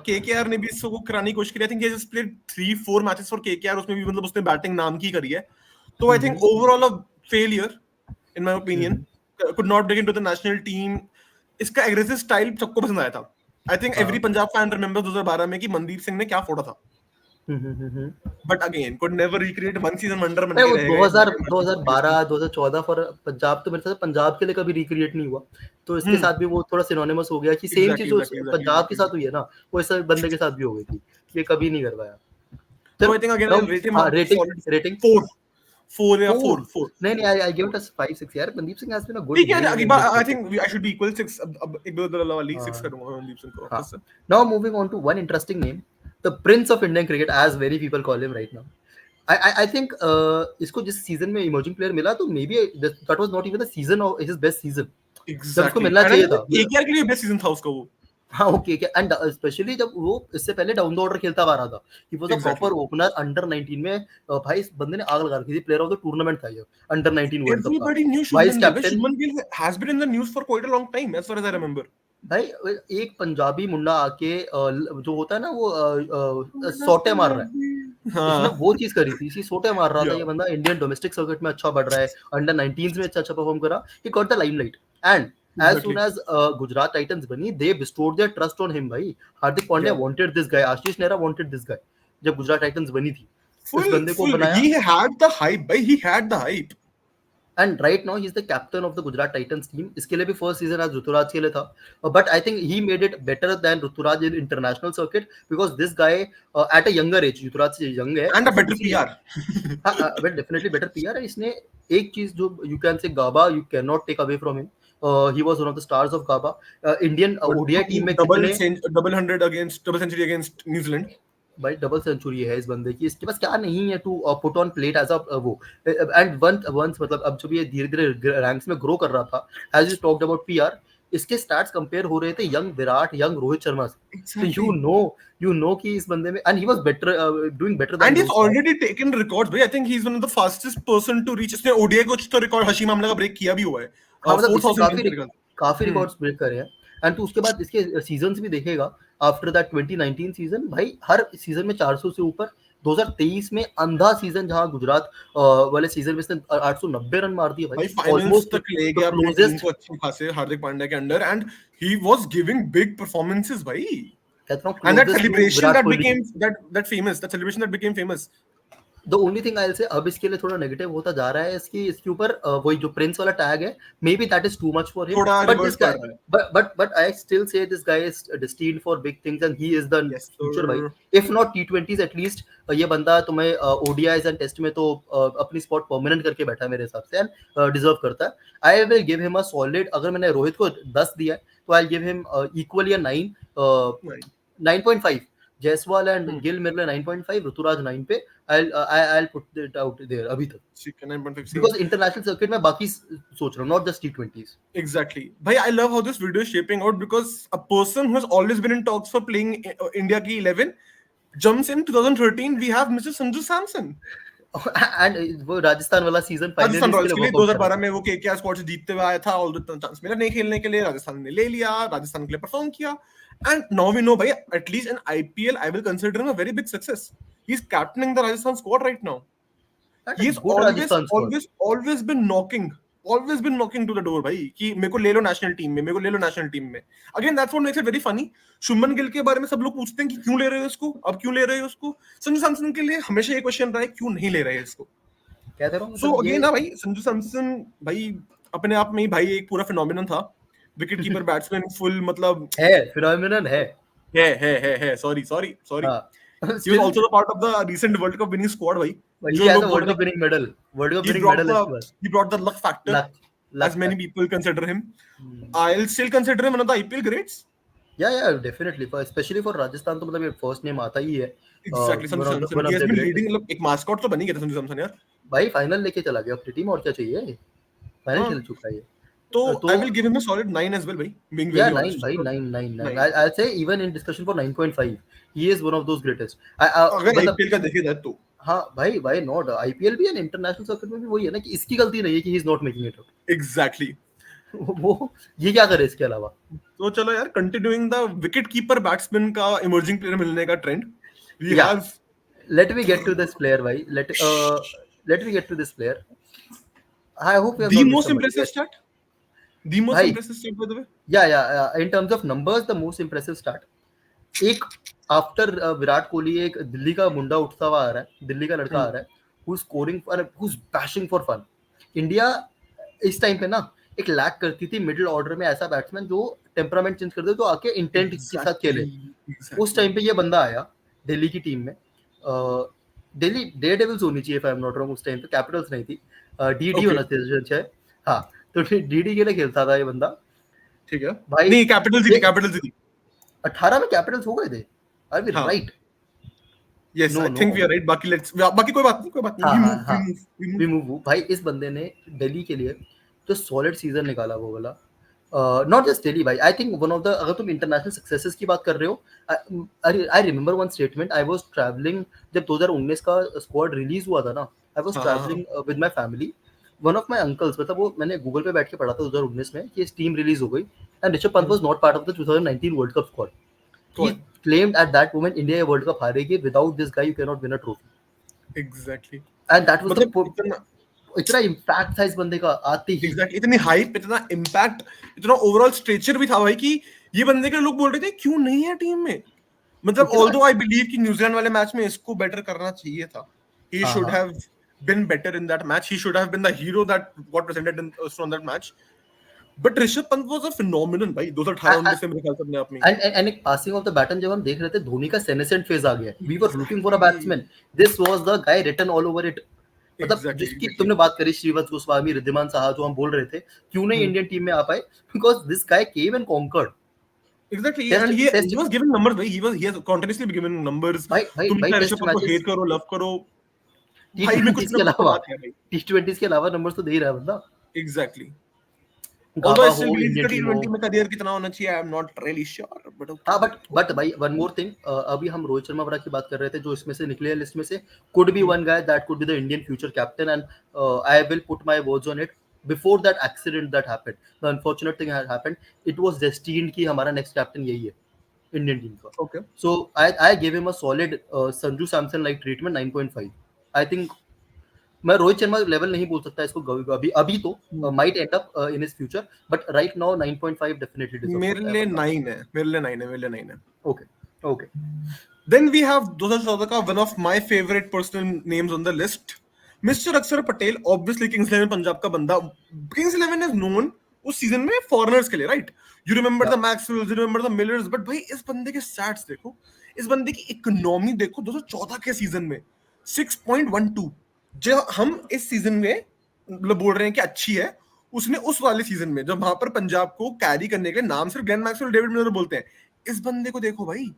KKR ने भी इसको कराने की कोशिश की. I think he has played 3-4 matches for KKR. उसमें भी मतलब उसने बैटिंग नाम की करी है. तो I think overall a failure, in my opinion. Could not break into the national team. इसका aggressive style सबको पसंद आया था. I think every Punjab fan remembers 2012 में कि मनदीप सिंह ने क्या फोड़ा था. But again, could never recreate one season wonder बन के रहेगा. 2012, 2014 फॉर पंजाब तो मेरे साथ पंजाब के लिए कभी रिक्रिएट नहीं हुआ, तो इसके साथ भी वो थोड़ा सिनोनिमस हो गया कि सेम चीज जो पंजाब के साथ हुई है ना, वो इस बंदे के साथ भी हो गई थी, ये कभी नहीं करवाया. So I think again I'll rate him rating 4 या 4. नहीं I give it as 5-6 यार. Mandeep Singh has been a good. ठीक है, I think I should be equal 6. अब एक बदला वाली 6 करूंगा मनदीप सिंह को. Now moving on to one interesting name, the Prince of Indian Cricket, as very people call him right now. I think इसको जिस सीजन में इमर्जिंग प्लेयर मिला तो may be that was not even the season of his best season. जब उसको मिलना चाहिए था. केकेआर के लिए बेस्ट सीजन था उसका वो. हाँ ओके, एंड स्पेशली जब वो इससे पहले डाउन द ऑर्डर खेलता आ रहा था, he was a proper opener under 19 में. भाई इस बंदे ने आग लगा रखी थी. प्लेयर ऑफ द टूर्नामेंट था ये under 19 world cup. Everybody knew Shubman Gill has been in the news for quite a long time as far as I remember. भाई एक पंजाबी मुंडा आके जो होता है ना वो सोटे मार रहा है, इसने वो चीज करी थी. इसी सोटे मार रहा था ये बंदा. इंडियन डोमेस्टिक सर्किट में अच्छा बढ़ रहा है, अंडर 19s में अच्छा परफॉर्म करा. ही got the limelight and as soon as Gujarat Titans बनी, they bestowed their trust on him. भाई Hardik Pandya wanted this guy, Ashish Nehra wanted this guy. जब गुजरात टाइटंस बनी थी इस बंदे को बनाया. He had the hype, भाई. He had the hype. And right now he is the captain of the Gujarat Titans team. इसके लिए भी फर्स्ट सीजन आज ऋतुराज के लिए था, but I think he made it better than Rituraj in international circuit because this guy at a younger age, Rituraj से young है and a better PR. but definitely better PR है. इसने एक चीज जो you can say Gaba you cannot take away from him. He was one of the stars of Gaba. Indian ODI team में double century against New Zealand. भाई double century है इस बंदे की. इसके पास क्या नहीं है to put on plate as a वो. एंड वंस मतलब अब जब ये धीरे-धीरे रैंक्स में ग्रो कर रहा था, as you talked about PR, इसके स्टैट्स कंपेयर हो रहे थे यंग विराट, यंग रोहित शर्मा से. So you know कि इस बंदे में, and he was better doing better than, and he's already taken records भाई. I think he's one of the fastest person to reach. इसने ODI कुछ तो रिकॉर्ड हशीम आमला का ब्रेक किया भी हुआ है. 4000 काफी रिकॉर्ड्स ब्रेक करे हैं. एंड तो उसके बाद इसके सीजन्स भी देखेगा आफ्टर दैट 2019 सीजन. भाई हर सीजन में 400 से ऊपर. 2023 में अंधा सीजन जहां गुजरात वाले सीजन में इसने 890 रन मार दिए भाई. ऑलमोस्ट तक ले गया अपनी टीम को अच्छे खासे हार्दिक पांड्या के under, and he was giving big performances भाई. And that celebration that became famous. The only thing I'll say, अब इसके लिए थोड़ा नेगेटिव होता जा रहा है इसके ऊपर वही जो प्रिंस वाला टैग है, may be that is too much for him. But I still say this guy is destined for big things and he is the future भाई. If not T20s at least ये बंदा तुम्हें ODIs and test में तो अपनी spot permanent करके बैठा है मेरे हिसाब से, एंड डिजर्व करता है. I will give him a solid. अगर मैंने रोहित को 10 दिया है तो I'll give him equally a 9.5. Jaiswal and Gill मेरे लिए 9.5, ऋतुराज 9 पे. I'll put it out there अभी तक. 9.5 because international circuit में बाकी सोच रहा हूँ, not just T20s. Exactly. Bhai, I love how this video is shaping out because a person who has always been in talks for playing India ki 11 jumps in 2013. We have Mr. Sanju Samson. And वो राजस्थान वाला season Rajasthan Royals के लिए 2012 में वो KKR squad से जीतते हुए आया था. ऑल द चांस मिला नहीं खेलने के लिए, राजस्थान ने ले लिया, राजस्थान के लिए परफॉर्म किया. And now we know, bhai, at least in IPL, I will consider him a very big success. He's captaining the Rajasthan squad right now. He's always been knocking to the door, bhai, कि मेरे को ले लो national team में. Again, that's what makes it very funny. Shubman Gill के बारे में सब लोग पूछते हैं कि क्यों ले रहे हो इसको, अब क्यों ले रहे हो इसको. संजू सैमसन के लिए हमेशा ये क्वेश्चन रहा है क्यों नहीं ले रहे हैं इसको. क्या कह रहा हूं. So again ना भाई, संजू सैमसन भाई अपने आप में ही भाई एक पूरा फिनोमिनन था. विकेट कीपर बैट्समैन फुल मतलब है फिनोमिनन है. Sorry. He was also a part of the recent World Cup winning squad, bhai. He has a World Cup winning medal. He brought the luck factor, as many people consider him. I'll still consider him one of the IPL greats. Yeah, definitely. Especially for Rajasthan, तो मतलब ये first name आता ही है. Exactly Sanju Samson he has been leading, मतलब एक mascot तो बन ही गया था संजू सैमसन यार भाई फाइनल लेके चला गया अपनी टीम, और क्या चाहिए, फाइनल हाँ खेल चुका है ये। तो तो I will give him a solid 9 as well भाई, बीइंग yeah, वेरी 9 ऑनेस्ट भाई, 9. 9 I'll say even in discussion for 9.5, he is one of those greatest. अगर मतलब आईपीएल का देखिए जाए तो हाँ भाई, भाई नॉट आईपीएल भी एंड इंटरनेशनल सर्किट में भी वही है ना कि इसकी गलती नहीं है कि he is not making it exactly out. वो ये क्या करे इसके अलावा। तो चलो यार, continuing the wicket keeper batsman का इमर्जिंग प्लेयर मिलने का trend, we yeah have let me get to this player भाई, let me get to this player. I hope we have the not missed most somebody impressive start, the most भाई। Impressive start by the way. Yeah in terms of numbers the most impressive start, एक after Virat Kohli एक दिल्ली का मुंडा उठता हुआ आ रहा है, दिल्ली का लड़का आ रहा है, who is scoring for, who is bashing for fun. India इस टाइम पे ना एक लैक करती थी मिडिल ऑर्डर में ऐसा बैट्समैन जो टेम्परामेंट चेंज कर दे, तो आके इंटेंट के साथ खेले। उस टाइम पे ये बंदा आया दिल्ली की टीम में। दिल्ली डेयर डेविल्स होनी चाहिए, if I am not wrong, उस टाइम पे कैपिटल्स नहीं थी, डीडी होना चाहिए। हाँ, तो डीडी के लिए खेलता था ये बंदा। ठीक है भाई नहीं, कैपिटल्स थी 18 में कैपिटल्स हो गए थे, are we right? Yes I think we are right, बाकी कोई बात नहीं, हाँ वी हाँ मूव हाँ, वी वी मूव। मूव। भाई इस बंदे ने दिल्ली के लिए जो सॉलिड सीजन निकाला वो वाला, नॉट जस्ट दिल्ली भाई, I think one of the, अगर तुम इंटरनेशनल सक्सेसेस की बात कर रहे हो, I remember one statement, I was travelling जब 2019 का स्क्वाड रिलीज हुआ था ना, I was travelling with my family, one of my uncles, मतलब वो मैंने गूगल पे बैठ के पढ़ा था 2019 में कि टीम रिलीज हो गई and Rishabh Pant was not part of the 2019 world cup squad. He claimed at that moment India ये वर्ल्ड कप हारेगी, without this guy you can not win a trophy. Exactly and that was मतलब इतना impact था इस बंदे का आते ही। एग्जैक्टली इतनी हाइप, इतना इम्पैक्ट, इतना ओवरऑल स्ट्रेचर भी था भाई कि ये बंदे के लोग बोल रहे थे क्यों नहीं है टीम में। मतलब ऑल्दो आई बिलीव कि न्यूजीलैंड वाले मैच में इसको बेटर करना चाहिए था, he should have been better in that match, he should have been the hero that got presented in on that match. But Rishabh Pant was a phenomenal भाई 2018-19 में मेरे ख्याल से अपने आप में। एंड एक पासिंग ऑफ द बैटन जब हम देख रहे थे, धोनी का सेनेसेंट फेज आ गया, we were looking for a batsman, this was the guy written all over it. मतलब जिसकी तुमने बात करी, श्रीवत्स गोस्वामी, रिद्धिमान साहा, जो हम बोल रहे थे क्यों नहीं इंडियन टीम में आ पाए, because this guy came and conquered. Exactly, and he was given numbers भाई, he has continuously been given numbers। तुम चाहे ऋषभ पंत को हेट करो, लव करो, भाई में कुछ ना कुछ बात है भाई। टी20 के अलावा नंबर्स तो दे ही रहा है बंदा। Exactly. गाबा Although I हो, still believe Indian that team हो। T20 में करियर कितना होना चाहिए, I am not really sure, but okay. हाँ, बट भाई वन मोर थिंग, अभी हम रोहित शर्मा वगैरह की बात कर रहे थे जो इसमें से निकले लिस्ट में से, could be one guy that could be the Indian future captain, and I will put my words on it. Before that accident that happened, the unfortunate thing had happened, it was destined कि हमारा next captain यही है Indian team का। Okay. So I gave him a solid Sanju Samson like treatment 9.5. I think मैं Rohit Sharma level नहीं बोल सकता इसको अभी तो might and up in his future, but right now 9.5 definitely deserve. मेरे लिए 9 है। ओके। Then we have 2014 का one of my favorite personal names on the list, Mr. अक्षर पटेल, obviously Kings 11 पंजाब का बंदा। Kings 11 is known उस सीजन में foreigners के लिए, right? You remember the Maxwells, you remember the Millers, but भाई इस बंदे के स्टैट्स देखो, इस बंदे की इकोनॉमी देखो 2014 के सीजन में 6.12, जो हम इस सीजन में मतलब बोल रहे हैं कि अच्छी है, उसने उस वाले सीजन में जब वहां पर पंजाब को कैरी करने के लिए नाम सिर्फ ग्लेन मैक्सवेल, डेविड मिलर बोलते हैं, इस बंदे को देखो भाई,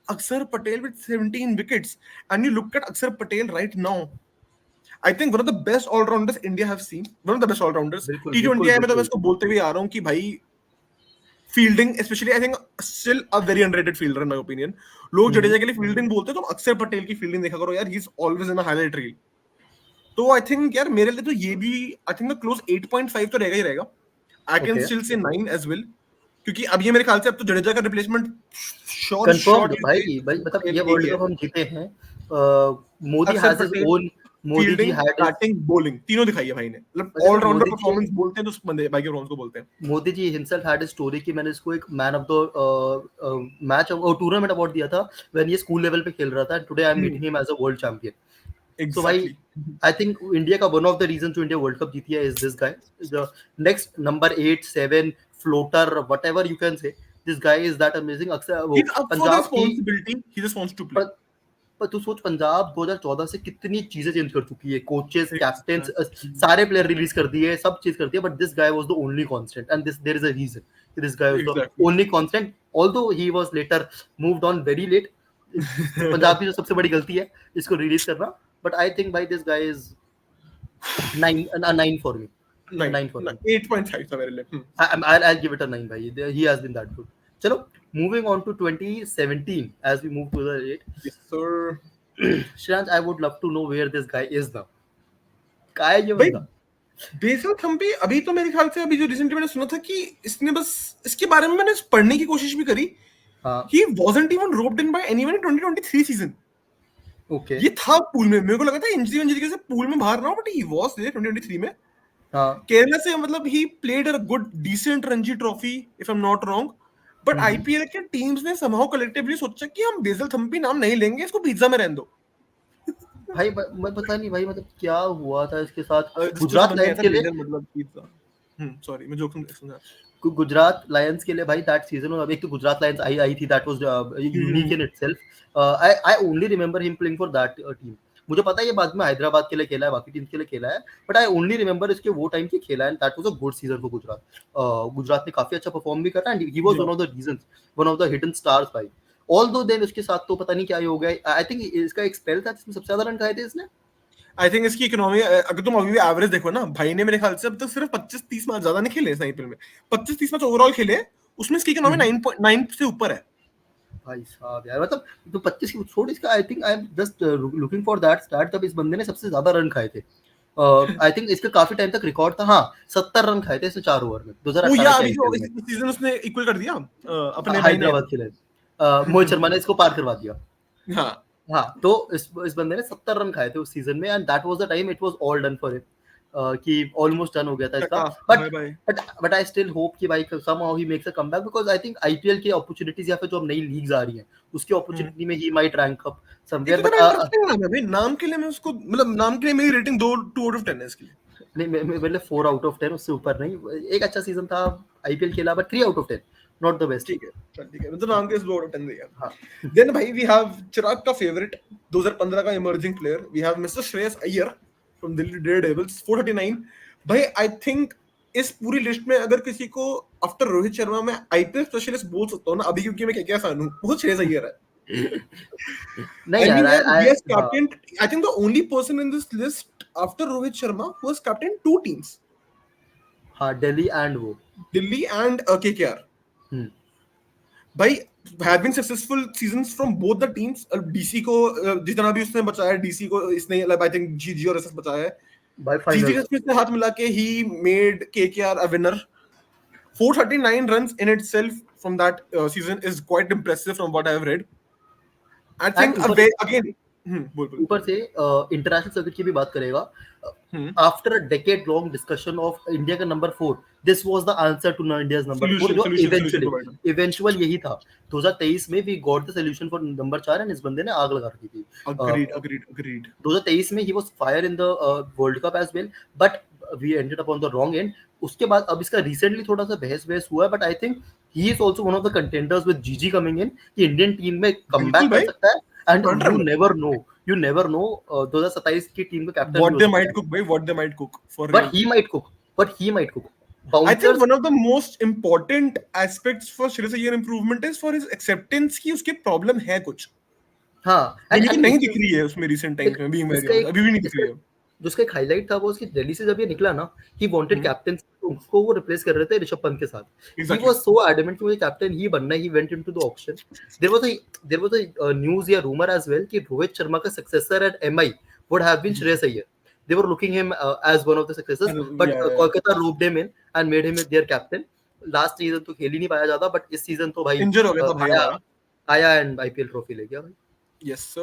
Akshar Patel with 17 wickets, and you look at Akshar Patel right now, I think one of the best all-rounders India have seen, one of the best all-rounders। T20 में तो मैं इसको बोलते हुए आ रहा हूँ कि भाई fielding especially I think still a very underrated fielder in my opinion। लोग जडेजा के लिए फील्डिंग बोलते हैं, तो अक्षर पटेल की फील्डिंग देखा करो यार, he is always in a highlight reel। तो I think यार मेरे लिए तो ये भी I think the close 8.5 तो रहेगा ही रहेगा। I can still say 9 as well, क्योंकि अब ये मेरे ख्याल से अब तो जडेजा का रिप्लेसमेंट कंफर्म भाई मतलब ये वर्ल्ड कप हम जीते हैं। Modi has his own, Modi ji had batting bowling तीनों दिखाई है भाई ने, मतलब ऑलराउंडर परफॉर्मेंस बोलते हैं तो उस बंदे भाई के परफॉर्मेंस को बोलते हैं। Modi ji himself had a story कि मैंने इसको एक मैन ऑफ द मैच और टूर्नामेंट अवार्ड दिया था व्हेन ये स्कूल लेवल पे खेल रहा था, today I am meeting him as a world champion. So भाई आई थिंक इंडिया का वन ऑफ द रीजन जो इंडिया वर्ल्ड कप जीती है is this guy, the next number 8 7 floater whatever you can say, this guy is that amazing. अक्सर पंजाब की he just wants to play। पर तू सोच पंजाब 2014 से कितनी चीजें चेंज कर चुकी है, कोचेस, कैप्टन्स, सारे प्लेयर रिलीज कर दिए, सब चीज कर दिया, but this guy was the only constant and this there is a reason this guy was the only constant, although he was later moved on very late. Punjab की जो सबसे बड़ी गलती है इसको रिलीज करना, बट आई थिंक भाई this guy is 9 for me, 9 for me, 8.5 था मेरे लिए। I'll give it a 9 भाई, he has been that good. चलो moving on to 2017 as we move to the date. Yes sir. Shrant, I would love to know where this guy is now. क्या है ये भाई बंदा? Basal Thampi अभी तो मेरे ख्याल से अभी जो रिसेंटली मैंने सुना था कि इसने बस इसके बारे में मैंने पढ़ने की कोशिश भी करी, हाँ he wasn't even roped in by anyone in 2023 season. Okay ये था पूल में, मेरे को लगा था इंजरी की से पूल में बाहर ना हो, बट he was there 2023 में हाँ केरला से। मतलब he played a good decent Ranji trophy if I'm not wrong, but IPL के टीम्स ने somehow collectively सोचा कि हम बेसल थम्पी नाम नहीं लेंगे, इसको पिज्जा में रहने दो। भाई मैं पता नहीं भाई, मतलब क्या हुआ था इसके साथ। जिसको गुजरात समझ नहीं लायंस आता के लिए, रीजन मतलब पिज्जा। सॉरी मैं जोक समझा। गुजरात लायंस के लिए भाई दैट सीजन, अब एक तो गुजरात लायंस आई थी, that was unique in itself. I only remember him playing for that team. मुझे पता है ये बाद में हैदराबाद के लिए खेला है, बाकी टीम के लिए खेला है, बट आई ओनली रिमेंबर इसके वो टाइम की खेला है, and that was a good season for Gujarat. Gujarat ने काफी अच्छा परफॉर्म भी करा, and he was one of the reasons, one of the hidden stars भाई। ऑल्दो देन उसके साथ तो पता नहीं क्या ही हो गया। आई थिंक इसका एक स्पेल था जिसमें सबसे ज्यादा रन खाए थे इसने। आई थिंक इसकी इकोनॉमी, अगर तुम अभी भी एवरेज देखो ना, भाई ने मेरे ख्याल से अब तक सिर्फ 25-30 मैच ज्यादा नहीं खेले इस आईपीएल में, 25-30 मैच ओवरऑल खेले, उसमें इसकी इकोनॉमी 9.9 से ऊपर है। भाई साहब यार, मतलब तो 25 की छोड़ इसका, I think I am just looking for that start, तब इस बंदे ने सबसे ज्यादा रन खाए थे। आई थिंक इसका काफी टाइम तक रिकॉर्ड था, हाँ 70 रन खाए थे इसने 4 ओवर में 2018 के अभी जो आईपीएल में। सीजन उसने इक्वल कर दिया अपने भाई ने। हैदराबाद के लिए मोहित शर्मा ने इसको पार करवा दिया। हाँ हाँ तो इस बंदे ने 70 रन खाए थे उस सीजन में, and that was the time it was all done for him, कि ऑलमोस्ट डन हो गया था इसका। बट आई स्टिल होप कि भाई somehow he makes a comeback, because I think IPL की अपॉर्चुनिटीज या फिर जो अब नई लीग्स आ रही हैं उसकी अपॉर्चुनिटी में he might rank up somewhere. But interesting नाम है भाई, नाम के लिए मैं उसको, मतलब नाम के लिए मेरी रेटिंग 2 आउट ऑफ 10 है इसके लिए। नहीं मेरे 4 आउट ऑफ 10, उससे ऊपर नहीं। एक अच्छा सीजन था, आईपीएल खेला, but 3 out of 10, not the best. ठीक है मतलब नाम के 2 आउट ऑफ 10 दिया। हाँ देन भाई वी हैव चिराग का फेवरेट 2015 का emerging player, we have mister Shreyas Iyer from Delhi Daredevils 439। भाई आई थिंक इस पूरी लिस्ट में अगर किसी को आफ्टर रोहित शर्मा में आईपीएल स्पेशलिस्ट बोल सकता हूं ना अभी, क्योंकि मैं क्या फैन हूं, वो श्रेयस अय्यर है। नहीं यार, he has captained, I think the only person in this list after Rohit Sharma who has captained 2 teams. हाँ दिल्ली एंड KKR. भाई have been successful seasons from both the teams. DC को जितना भी उसने बचाया, DC को इसने I think GG और SS बचाया है। GG के इसमें हाथ मिला के he made KKR a winner. 439 runs in itself from that season is quite impressive from what I have read. I think again ऊपर से इंटरनेशनल सर्किट की भी बात करेगा। After a decade long discussion of India का number 4, this was the answer to India's number 4, जो eventual यही था। 2023 में we got the solution for number 4, and इस बंदे ने आग लगा रखी थी। Agreed. 2023 में he was fire in the world cup as well, but we ended up on the wrong end. उसके बाद अब इसका रिसेंटली थोड़ा सा बहस हुआ है, but I think he is also one of the contenders with जीजी कमिंग इन, कि इंडियन टीम में कमबैक कर सकता है। And you never know 2027 की टीम का captain what they might cook for but he might cook I think one of the most important aspects for Shreyas Iyer improvement is for his acceptance कि उसके problem है कुछ। हाँ लेकिन नहीं दिख रही है उसमें recent टाइम में, अभी भी नहीं दिख रही है। जो उसका एक हाईलाइट था वो उसकी दिल्ली से जब ये निकला ना, ही वांटेड कैप्टन, उसको वो रिप्लेस कर रहे थे ऋषभ पंत के साथ। ही वाज सो एडमेंट कि मुझे कैप्टन ही बनना है। He went into the auction. There was a news या रूमर एज वेल कि रोहित शर्मा का successor at MI would have been Shreyas Iyer. They were looking him as one of the successors, but Kolkata roped him in and made him their captain. Last season तो खेल ही नहीं पाया ज्यादा, but इस season तो भाई इंजर हो गया था भाई, आया एंड आईपीएल ट्रॉफी ले गया भाई। Yes sir.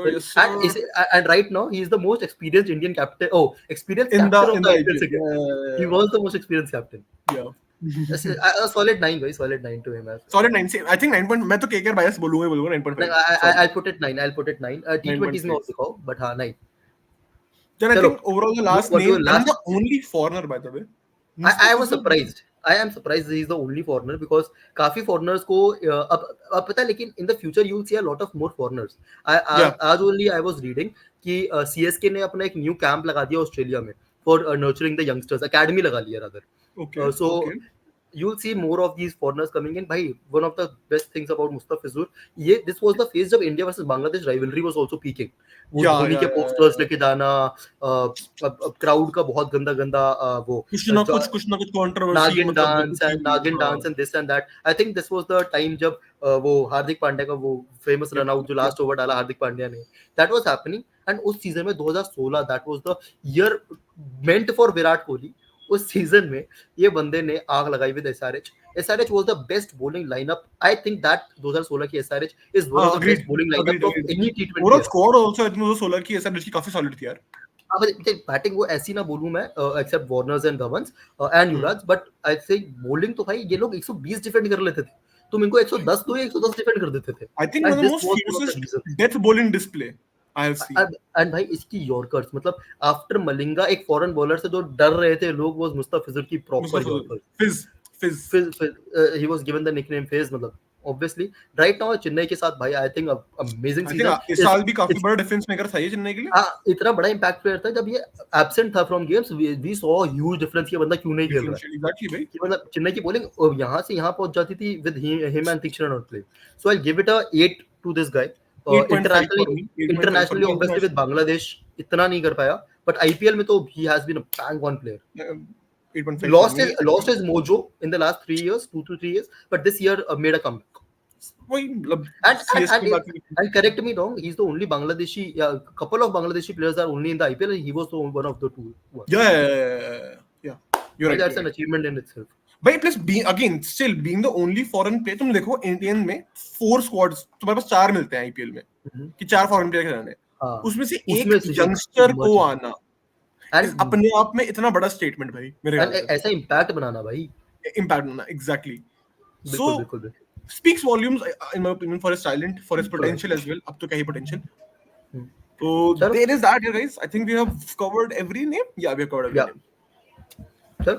And right now he is the most experienced Indian captain. Experienced captain of the IPL. He was the most experienced captain. Yeah. A solid 9 भाई, solid 9 to him. Solid 9 से I think 9. मैं तो KKR bias बोलूंगा 9.5. I'll put it 9. T20s में और दिखाओ, but हाँ 9. Then I think overall the last name, I'm the only foreigner by the way. I was surprised. I am surprised he is the only foreigner, because काफी foreigners को अब पता है, लेकिन in the future you will see a lot of more foreigners. आज only I was reading कि CSK ने अपना एक न्यू कैंप लगा दिया ऑस्ट्रेलिया में for nurturing the youngsters. Academy लगा लिया rather. So you'll see more of these foreigners coming in. भाई, one of the best things about Mustafizur, ये this was the phase जब India versus Bangladesh rivalry was also peaking. वो या धोनी या के posters लेके जाना, crowd का बहुत गंदा गंदा वो कुछ ना कुछ कंट्रोवर्सी, नागिन मतलब डांस होती एंड थी। नागिन हाँ, dance and this and that. I think this was the time जब वो हार्दिक पांड्या का वो फेमस yep, रन आउट जो yep. लास्ट ओवर डाला हार्दिक पांड्या ने, दैट वाज हैपनिंग. एंड उस सीजन में 2016 that was the year meant for Virat Kohli. उस सीजन में ये बंदे ने आग लगाई with SRH. SRH was the best bowling lineup. I think that 2016 की SRH is one of the best bowling lineup of any T20 overall squad also I think 2016 की SRH की काफी सॉलिड थी यार. बैटिंग वो ऐसी ना बोलूं मैं, except Warners and Dhawans and Yuvraj, but I say bowling तो भाई ये लोग 120 डिफेंड कर लेते थे. तुम इनको 110 दो या 110 डिफेंड कर देते थे. I think one of the most fiercest death bowling display I have seen. And भाई इसकी यॉर्कर्स, मतलब आफ्टर मलिंगा एक फॉरेन बॉलर से जो डर रहे थे लोग, वो मुस्तफिजुर की प्रॉपर यॉर्कर. फिज he was given the nickname फिज. मतलब obviously right now चेन्नई के साथ भाई I think amazing season. I think इस साल भी काफी बड़ा डिफेंस मेकर था ये चेन्नई के लिए. हाँ, इतना बड़ा इम्पैक्ट प्लेयर था. जब ये एब्सेंट था from games, we saw huge difference कि बंदा क्यों नहीं खेल रहा है. एग्जैक्टली भाई. कि मतलब चेन्नई की बॉलिंग यहाँ से यहाँ पहुंच जाती थी with him and Theekshana not play. So I give it a 8 to this guy. Internationally obviously with Bangladesh इतना नहीं कर पाया, बट आईपीएल में तो he has been a bang on player. Lost his mojo in the last 3 years, 2 to 3 years, but this year made a comeback. वही मतलब and correct me wrong, he's the only Bangladeshi, couple of Bangladeshi players are only in the IPL, and he was the one of the two. Yeah, you're right. That's an achievement in itself. भाई plus still being the only foreign player. तुम देखो Indian में 4 squads तुम्हारे पास 4 मिलते हैं IPL में कि 4 foreign player खेलने, उसमें से एक यंगस्टर को आना अपने आप में इतना बड़ा स्टेटमेंट भाई मेरे ख्याल से. ऐसा इम्पैक्ट बनाना भाई, impact banana exactly. So speaks volumes in my opinion for his talent, for his potential as well. अब तो क्या ही potential. So there is that here guys. I think we have covered every name. Yeah, we have covered every name. So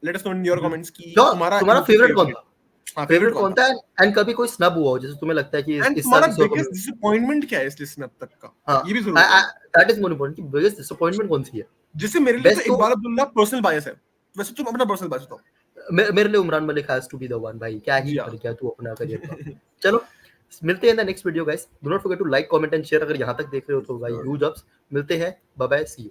let us know in your comments कि तुम्हारा favourite कौन था. Favourite कौन था, and कभी कोई स्नब हुआ हो जैसे तुम्हें लगता है कि इस तुम्हारा बिगेस्ट डिसअपॉइंटमेंट क्या है इस लिस्ट में अब तक का, ये भी जरूर है. दैट इज मोर इम्पोर्टेंट कि बिगेस्ट डिसअपॉइंटमेंट कौन सी है. जैसे मेरे लिए तो इकबाल अब्दुल्ला पर्सनल बायस है. वैसे तुम अपना पर्सनल बायस बताओ. मेरे लिए Umran Malik has to be the one. भाई क्या ही कर गया तू अपना करियर का. चलो मिलते हैं in the next video guys. Do not forget to like, comment and share. अगर यहां तक देख रहे हो तो भाई ह्यूज अप्स. मिलते हैं. Bye bye, see you.